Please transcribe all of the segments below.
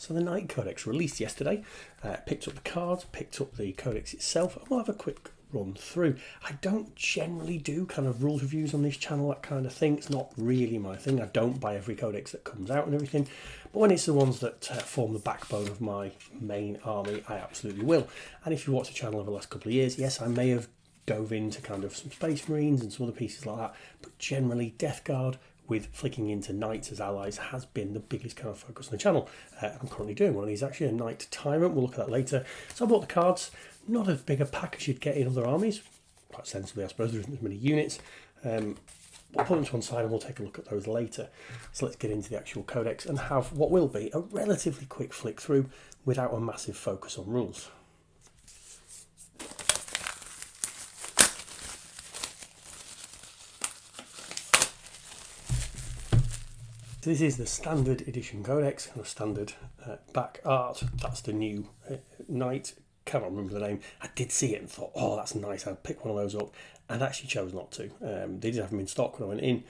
So the Knight Codex released yesterday, picked up the cards, picked up the Codex itself, and we'll have a quick run through. I don't generally do kind of rules reviews on this channel, that kind of thing. It's not really my thing. I don't buy every Codex that comes out and everything, but when it's the ones that form the backbone of my main army, I absolutely will. And if you watch the channel over the last couple of years, yes, I may have dove into kind of some Space Marines and some other pieces like that, but generally Death Guard with flicking into Knights as allies has been the biggest kind of focus on the channel. I'm currently doing one of these, actually, a Knight Tyrant. We'll look at that later. So I bought the cards, not as big a pack as you'd get in other armies, quite sensibly I suppose, there isn't as many units. We'll put them to one side and we'll take a look at those later. So let's get into the actual Codex and have what will be a relatively quick flick through without a massive focus on rules. This is the standard edition Codex, kind of standard back art. That's the new Knight. Cannot remember the name. I did see it and thought, oh, that's nice. I'd pick one of those up, and actually chose not to. They did have them in stock when I went in.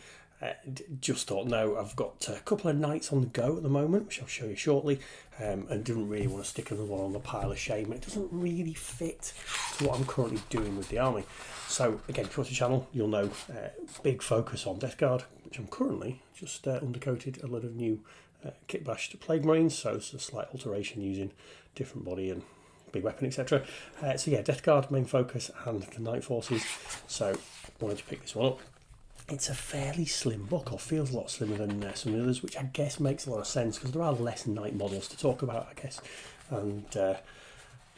Just thought, no, I've got a couple of Knights on the go at the moment, which I'll show you shortly, and didn't really want to stick another one on the pile of shame. It doesn't really fit to what I'm currently doing with the army. So again, if you watch the channel, you'll know big focus on Death Guard, which I'm currently just undercoated a lot of new kit bashed Plague Marines, so it's a slight alteration using different body and big weapon, etc. So yeah, Death Guard main focus and the Knight Forces. So wanted to pick this one up. It's a fairly slim book, or feels a lot slimmer than some of the others, which I guess makes a lot of sense because there are less Knight models to talk about, I guess, and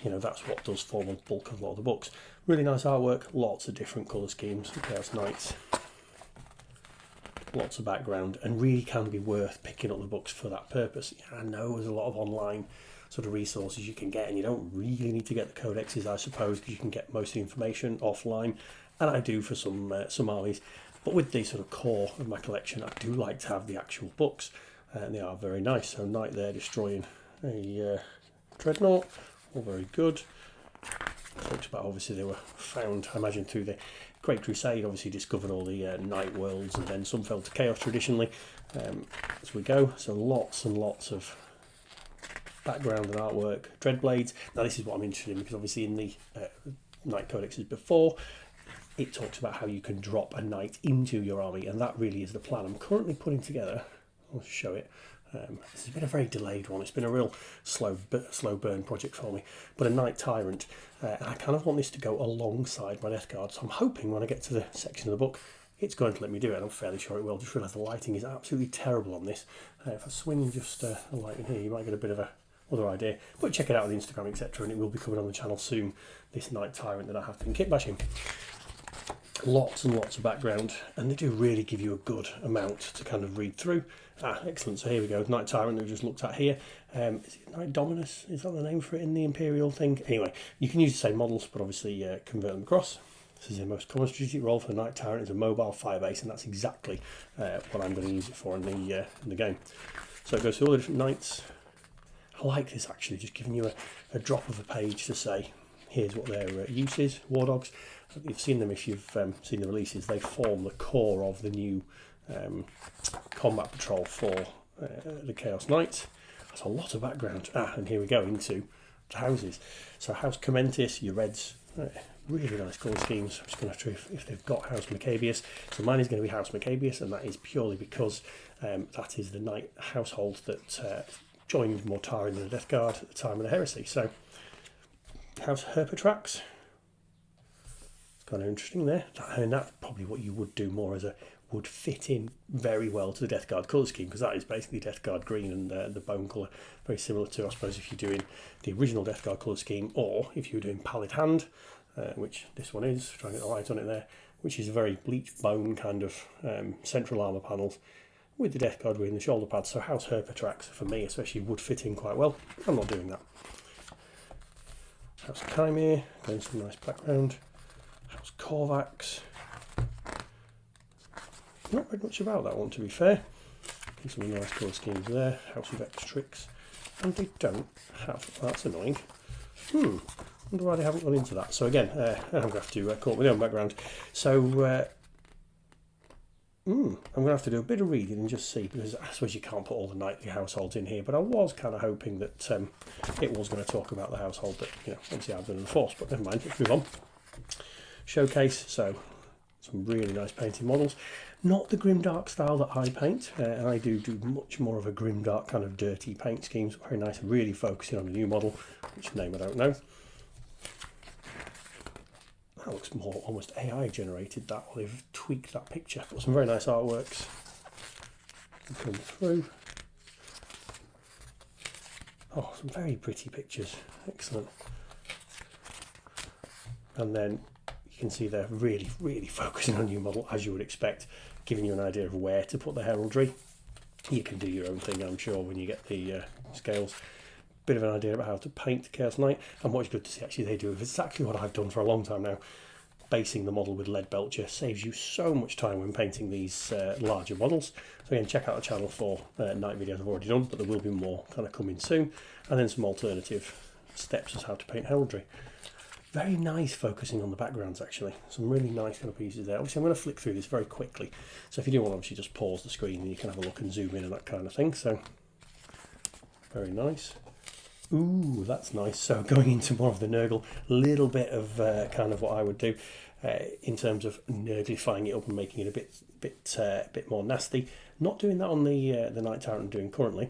you know, that's what does form the bulk of a lot of the books. Really nice artwork, lots of different colour schemes, Chaos Knights, lots of background, and really can be worth picking up the books for that purpose. I know there's a lot of online sort of resources you can get, and you don't really need to get the codexes, I suppose, because you can get most of the information offline, and I do for some armies. But with the sort of core of my collection, I do like to have the actual books, and they are very nice. So Knight there destroying a Dreadnought, all very good. Talks about, obviously they were found, I imagine, through the Great Crusade, obviously discovered all the Knight worlds, and then some fell to chaos traditionally as we go. So lots and lots of background and artwork. Dreadblades. Now this is what I'm interested in, because obviously in the Knight Codexes before, it talks about how you can drop a Knight into your army, and that really is the plan. I'm currently putting together, I'll show it, this has been a very delayed one, it's been a real slow burn project for me, but a Knight Tyrant, and I kind of want this to go alongside my Death Guard, so I'm hoping when I get to the section of the book it's going to let me do it, and I'm fairly sure it will. Just realised the lighting is absolutely terrible on this. If I swing just a light in here, you might get a bit of a other idea, but check it out on Instagram, etc., and it will be coming on the channel soon, this Knight Tyrant that I have been kit bashing. Lots and lots of background, and they do really give you a good amount to kind of read through. Excellent. So here we go, Knight Tyrant that we just looked at here. Is it Knight Dominus? Is that the name for it in the Imperial thing? Anyway, you can use the same models, but obviously convert them across. This is the most common strategic role for the Knight Tyrant, is a mobile firebase, and that's exactly what I'm going to use it for in the game. So it goes through all the different Knights. I like this actually, just giving you a drop of a page to say, here's what their use is. War Dogs. You've seen them if you've seen the releases. They form the core of the new combat patrol for the Chaos Knights. That's a lot of background. And here we go into the houses. So House Commentis, your Reds, really nice colour schemes. I'm just going to try if they've got House Maccabeus. So mine is going to be House Maccabeus, and that is purely because that is the knight household that joined Mortarion and the Death Guard at the time of the heresy. So House Herpetrax. Kind of interesting there. I mean, that's probably what you would do more as would fit in very well to the Death Guard colour scheme, because that is basically Death Guard green and the bone colour, very similar to, I suppose, if you're doing the original Death Guard colour scheme, or if you were doing Pallid Hand, which this one is, trying to get the light on it there, which is a very bleached bone kind of central armour panels with the Death Guard green and the shoulder pads. So House Herpetrax, for me especially, would fit in quite well. I'm not doing that. House Chimere, going some nice background. House Corvax. Not read much about that one, to be fair. Some nice colour schemes there. House of X-Trix. And they don't have... That's annoying. Wonder why they haven't gone into that. So again, I'm going to have to come up with my own background. So I'm going to have to do a bit of reading and just see, because I suppose you can't put all the knightly households in here, but I was kind of hoping that it was going to talk about the household that, obviously I've been enforced, but never mind, let's move on. Showcase, so some really nice painted models. Not the grimdark style that I paint, I do much more of a grimdark kind of dirty paint schemes, very nice, really focusing on a new model, which name I don't know. That looks more almost AI generated, that one. They've tweaked that picture, but some very nice artworks come through. Oh, some very pretty pictures, excellent. And then you can see they're really focusing on new model, as you would expect, giving you an idea of where to put the heraldry. You can do your own thing, I'm sure, when you get the scales. Bit of an idea about how to paint Chaos Knight, and what's good to see, actually they do exactly what I've done for a long time now. Basing the model with lead belcher saves you so much time when painting these larger models. So again, check out the channel for night videos I've already done, but there will be more kind of coming soon, and then some alternative steps as how to paint heraldry. Very nice focusing on the backgrounds, actually. Some really nice kind of pieces there. Obviously I'm going to flick through this very quickly, so if you do want to obviously just pause the screen and you can have a look and zoom in and that kind of thing. So very nice. Ooh, that's nice. So going into more of the Nurgle, a little bit of kind of what I would do in terms of Nurglifying it up and making it a bit more nasty. Not doing that on the Knight Tyrant I'm doing currently,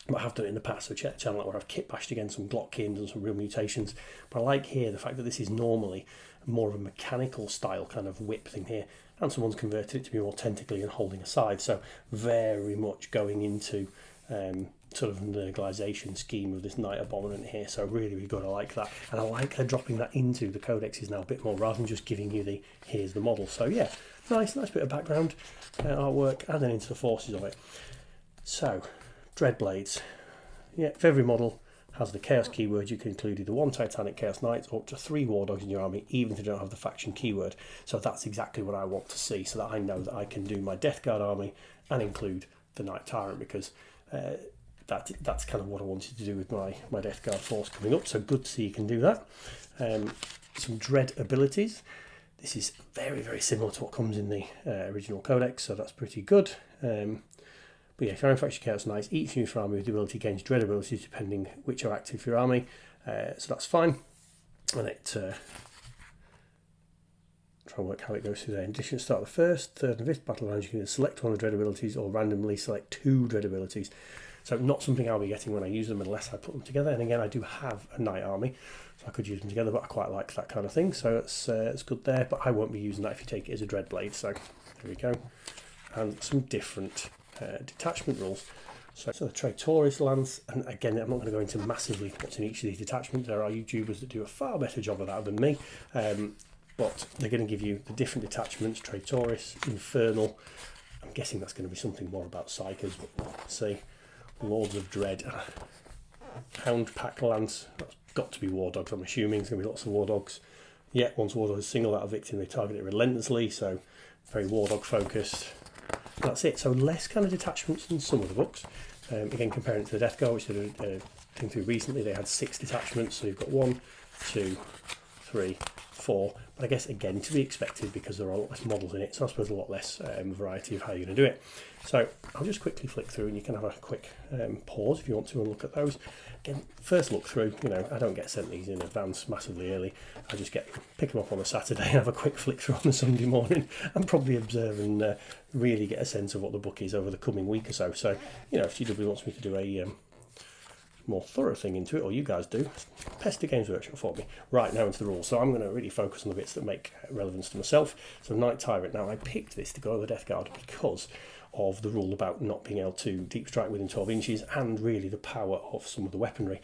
but I have done it in the past. So check the channel out where I've kit bashed again some Glotkins and some real mutations. But I like here the fact that this is normally more of a mechanical style kind of whip thing here, and someone's converted it to be more tentacly and holding aside. So very much going into sort of Nurglization scheme of this Knight Abominant here. So really good, I like that. And I like they're dropping that into the codexes now a bit more, rather than just giving you the here's the model. So yeah, nice bit of background artwork, and then into the forces of it. So Dreadblades. Yeah, if every model has the Chaos keyword, you can include either 1 Titanic Chaos Knight or up to 3 War Dogs in your army, even if you don't have the faction keyword. So that's exactly what I want to see, so that I know that I can do my Death Guard army and include the Knight Tyrant, because that's kind of what I wanted to do with my Death Guard force coming up. So good to see you can do that. Some Dread abilities. This is very similar to what comes in the original Codex, so that's pretty good. But yeah, if you're in faction Chaos Knights, each new for army with the ability gains dread abilities depending which are active for your army, so that's fine. And it try and work how it goes through there. In addition, start the 1st, 3rd and 5th battle rounds, you can either select one of the dread abilities or randomly select 2 dread abilities. So not something I'll be getting when I use them unless I put them together. And again, I do have a Knight army, so I could use them together, but I quite like that kind of thing. So it's good there, but I won't be using that if you take it as a dread blade. So there we go. And some different detachment rules. So the Traitoris lance, and again, I'm not going to go into massively what's in each of these detachments. There are YouTubers that do a far better job of that than me, but they're going to give you the different detachments: Traitoris, Infernal. I'm guessing that's going to be something more about Psychers, but let's see. Lords of Dread, Hound Pack Lance. That's got to be War Dogs. I'm assuming there's going to be lots of War Dogs. Yeah, once War Dogs single out a victim, they target it relentlessly. So very War Dog focused. That's it. So less kind of detachments than some of the books. Again, comparing it to the Death Guard, which I did a thing through recently, they had 6 detachments. So you've got 1, 2, 3, 4. But I guess again to be expected because there are a lot less models in it. So I suppose a lot less variety of how you're going to do it. So I'll just quickly flick through, and you can have a quick pause if you want to and look at those. Again, first look through. I don't get sent these in advance massively early. I just pick them up on a Saturday and have a quick flick through on a Sunday morning and probably observe and really get a sense of what the book is over the coming week or so. So if GW wants me to do a more thorough thing into it, or you guys do, pester Games Workshop for me. Right, now into the rules. So I'm going to really focus on the bits that make relevance to myself. So Knight Tyrant. Now I picked this to go over the Death Guard because of the rule about not being able to deep strike within 12 inches and really the power of some of the weaponry.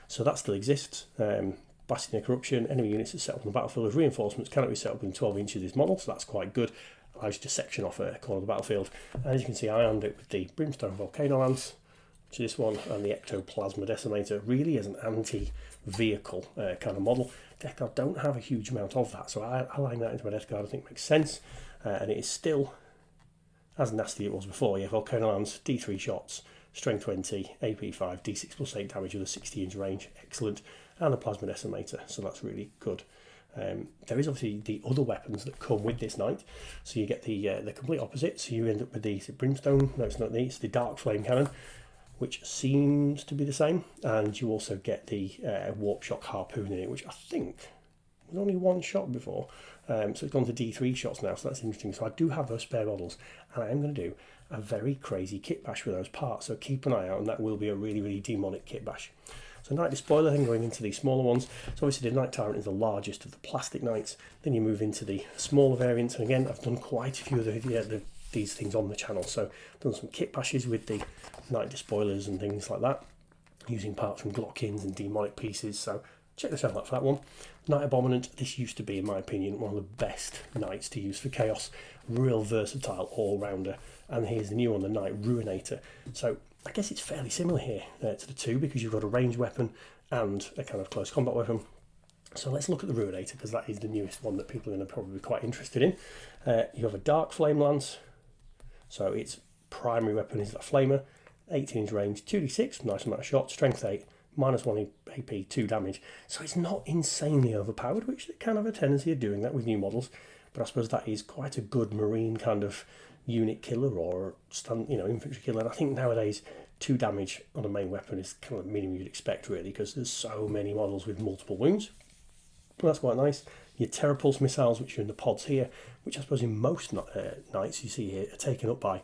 So that still exists. Blasting and Corruption, enemy units that set up on the battlefield as reinforcements cannot be set up within 12 inches of this model, so that's quite good. Allows you to section off a corner of the battlefield. And as you can see, I armed it with the Brimstone Volcano Lance, which is this one, and the Ectoplasma Decimator, really as an anti-vehicle kind of model. Death Guard don't have a huge amount of that, so I line that into my Death Guard. I think makes sense, and it is still as nasty as it was before. Yeah, Volcano Lance, D3 shots, Strength 20, AP 5, D6 plus 8 damage with a 60-inch range, excellent, and the Plasma Decimator, so that's really good. There is obviously the other weapons that come with this knight, so you get the complete opposite. So you end up with the brimstone. No, it's not the. It's the dark flame cannon, which seems to be the same, and you also get the warp shock harpoon in it, which I think was only one shot before. So it's gone to D3 shots now, so that's interesting. So I do have those spare models, and I am going to do a very crazy kit bash with those parts. So keep an eye out, and that will be a really, really demonic kit bash. So Knight Despoiler, then going into the smaller ones. So obviously the Knight Tyrant is the largest of the plastic knights. Then you move into the smaller variants, and again, I've done quite a few of these things on the channel. So I've done some kit bashes with the Knight Despoilers and things like that, using parts from Glockins and demonic pieces. So check the channel out for that one. Knight Abominant, this used to be, in my opinion, one of the best knights to use for chaos. Real versatile all-rounder. And here's the new one, the Knight Ruinator. So I guess it's fairly similar here to the two, because you've got a ranged weapon and a kind of close combat weapon. So let's look at the Ruinator, because that is the newest one that people are going to probably be quite interested in. You have a Dark Flame Lance. So its primary weapon is that Flamer. 18-inch range, 2d6, nice amount of shot, strength 8. -1 AP, 2 damage. So it's not insanely overpowered, which they kind of have a tendency of doing that with new models. But I suppose that is quite a good marine kind of unit killer, or infantry killer. And I think nowadays 2 damage on a main weapon is kind of the minimum you'd expect, really, because there's so many models with multiple wounds. Well, that's quite nice. Your Terrapulse missiles, which are in the pods here, which I suppose in most knights you see here, are taken up by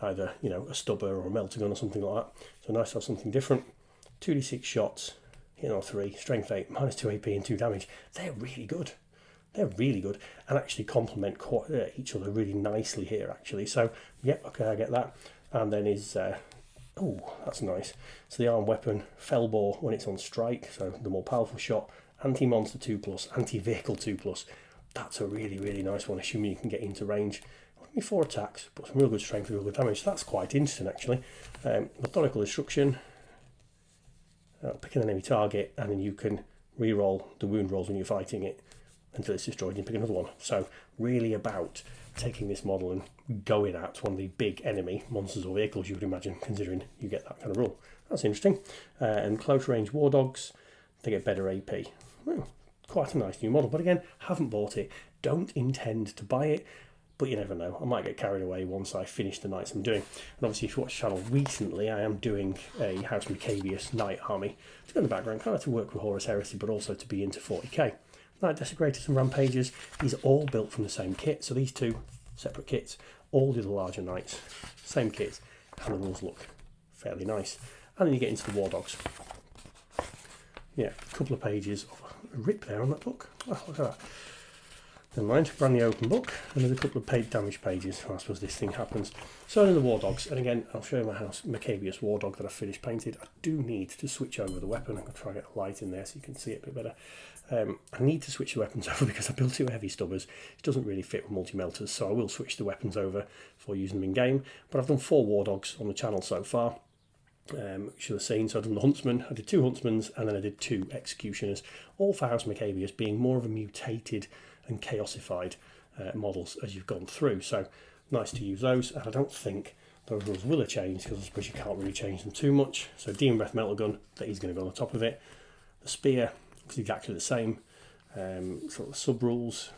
either a stubber or a melter gun or something like that. So nice to have something different. 2d6 shots, hit on 3, strength 8, -2 AP and 2 damage. They're really good. They're really good, and actually complement each other really nicely here, actually. So, yep, okay, I get that. And then is, oh, that's nice. So the arm weapon, Fellbore when it's on strike, so the more powerful shot, anti-monster 2+, anti-vehicle 2+. That's a really, really nice one, assuming you can get into range. Only 4 attacks, but some real good strength, real good damage. So that's quite interesting, actually. Methodical Destruction. Pick an enemy target, and then you can re-roll the wound rolls when you're fighting it until it's destroyed, and you pick another one. So really about taking this model and going at one of the big enemy monsters or vehicles, you would imagine, considering you get that kind of rule. That's interesting. And close range war dogs, they get better AP. Well, quite a nice new model, but again, haven't bought it, don't intend to buy it, but you never know. I might get carried away once I finish the knights I'm doing. And obviously, if you watch the channel recently, I am doing a House Maccabeus Knight army to go in the background, kind of to work with Horus Heresy, but also to be into 40k. Knight Desecrators and Rampages, these are all built from the same kit. So these two separate kits, all do the larger knights, same kit, and the rules look fairly nice. And then you get into the War Dogs. Yeah, a couple of pages of a rip there on that book. Oh, look at that. Never mind, brand new open book, and there's a couple of paid damage pages. I suppose this thing happens. So in the War Dogs, and again, I'll show you my House Maccabeus War Dog that I've finished painted. I do need to switch over the weapon. I'm going to try and get a light in there so you can see it a bit better. I need to switch the weapons over because I built 2 heavy stubbers. It doesn't really fit with multi-melters, so I will switch the weapons over for using them in game. But I've done 4 War Dogs on the channel so far. You should have seen, so I've done the Huntsman, I did 2 Huntsmans, and then I did 2 Executioners, all for House Maccabeus, being more of a mutated and chaosified models as you've gone through. So nice to use those, and I don't think those rules will have changed, because I suppose you can't really change them too much. So Demon Breath Melter Gun, that is going to go on the top of it. The Spear looks exactly the same. Sort of sub-rules.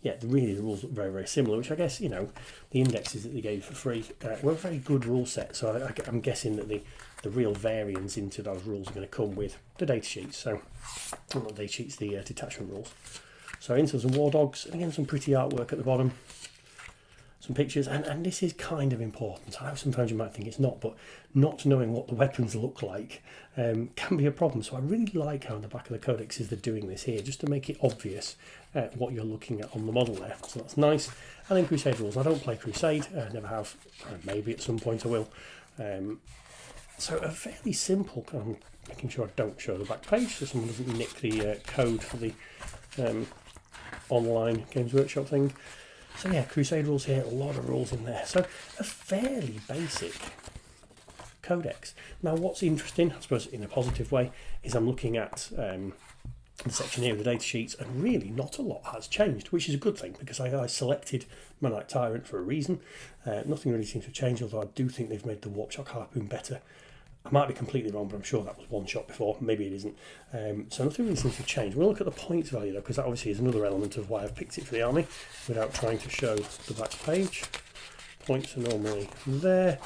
Yeah, the rules look very, very similar, which I guess, the indexes that they gave for free were a very good rule set. So I'm guessing that the real variance into those rules are going to come with the data sheets. So, not the data sheets, the detachment rules. So into some War Dogs, and again some pretty artwork at the bottom, some pictures, and this is kind of important. I know sometimes you might think it's not, but not knowing what the weapons look like can be a problem. So I really like how in the back of the codexes they're doing this here, just to make it obvious what you're looking at on the model there. So that's nice. And then Crusade rules. I don't play Crusade, I never have, maybe at some point I will. So a fairly simple, I'm making sure I don't show the back page so someone doesn't nick the code for the online Games Workshop thing. So yeah, Crusade rules here, a lot of rules in there. So a fairly basic codex. Now what's interesting, I suppose in a positive way, is I'm looking at the section here of the data sheets, and really not a lot has changed, which is a good thing, because I selected my Knight Tyrant for a reason. Nothing really seems to change, although I do think they've made the Warp Shock Harpoon better I might be completely wrong, but I'm sure that was one shot before. Maybe it isn't. So nothing really seems to change. We'll look at the points value though, because that obviously is another element of why I've picked it for the army without trying to show the back page. Points are normally there,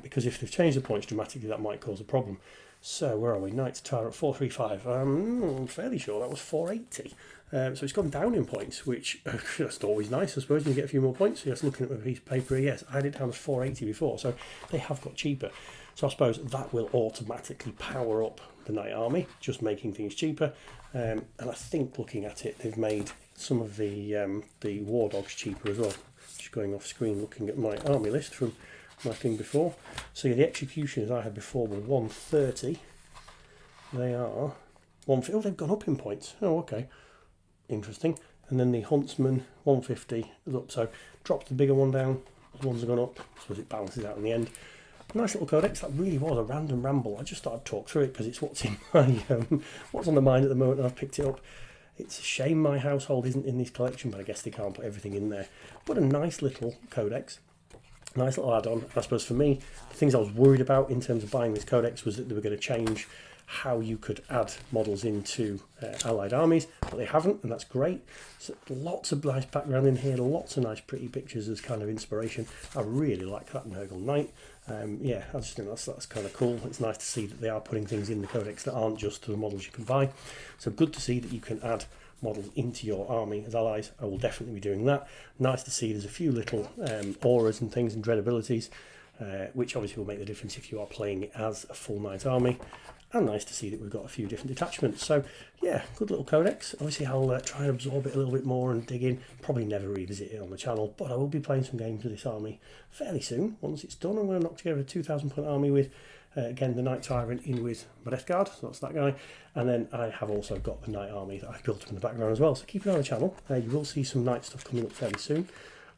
because if they've changed the points dramatically, that might cause a problem. So where are we? Knight's Tyrant 435. I'm fairly sure that was 480. So it's gone down in points, which that's always nice, I suppose, when you get a few more points. So yes, looking at my piece of paper, yes, I had it down as 480 before, so they have got cheaper. So I suppose that will automatically power up the Knight army, just making things cheaper. And I think looking at it, they've made some of the war dogs cheaper as well. Just going off screen, looking at my army list from my thing before. So yeah, the executioners I had before were 130. They are 150. Oh, they've gone up in points. Oh, okay. Interesting. And then the huntsman 150 is up, so dropped the bigger one down, the ones have gone up, I suppose it balances out in the end. Nice little codex. That really was a random ramble. I just thought I'd talk through it because it's what's in my what's on the mind at the moment, and I've picked it up. It's a shame my household isn't in this collection, but I guess they can't put everything in there. But a nice little codex, nice little add-on. I suppose for me, the things I was worried about in terms of buying this codex was that they were going to change how you could add models into allied armies, but they haven't, and that's great. So lots of nice background in here, lots of nice pretty pictures as kind of inspiration. I really like that Nurgle Knight. Yeah, I just think that's kind of cool. It's nice to see that they are putting things in the codex that aren't just the models you can buy. So good to see that you can add models into your army as allies. I will definitely be doing that. Nice to see there's a few little auras and things and dread abilities, which obviously will make the difference if you are playing it as a full Knight army. And nice to see that we've got a few different detachments. So yeah, good little codex. Obviously I'll try and absorb it a little bit more and dig in. Probably never revisit it on the channel, but I will be playing some games with this army fairly soon. Once it's done, I'm going to knock together a 2,000 point army with again the Knight Tyrant in with my Death Guard, so that's that guy. And then I have also got the Knight army that I've built up in the background as well. So keep an eye on the channel. You will see some Knight stuff coming up fairly soon.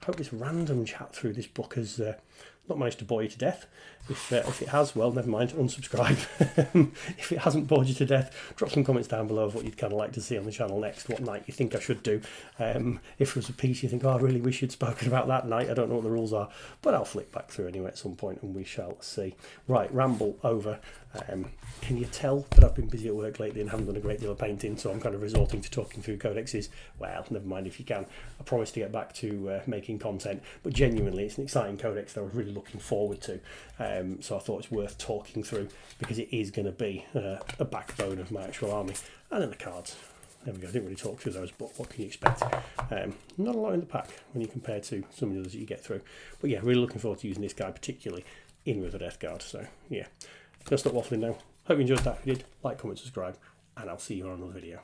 I hope this random chat through this book has not managed to bore you to death. If it has, well, never mind, unsubscribe. If it hasn't bored you to death, drop some comments down below of what you'd kind of like to see on the channel next, what Knight you think I should do. If there's a piece you think, oh, I really wish you'd spoken about that Knight, I don't know what the rules are, but I'll flick back through anyway at some point and we shall see. Right, ramble over. Can you tell that I've been busy at work lately and haven't done a great deal of painting, so I'm kind of resorting to talking through codexes? Well, never mind if you can. I promise to get back to making content, but genuinely it's an exciting codex that I was really looking forward to, so I thought it's worth talking through because it is going to be a backbone of my actual army. And then the cards. There we go, I didn't really talk through those, but what can you expect? Not a lot in the pack when you compare to some of the others that you get through. But yeah, really looking forward to using this guy, particularly in with a Death Guard. So yeah, gonna stop waffling now. Hope you enjoyed that. If you did, like, comment, subscribe, and I'll see you on another video.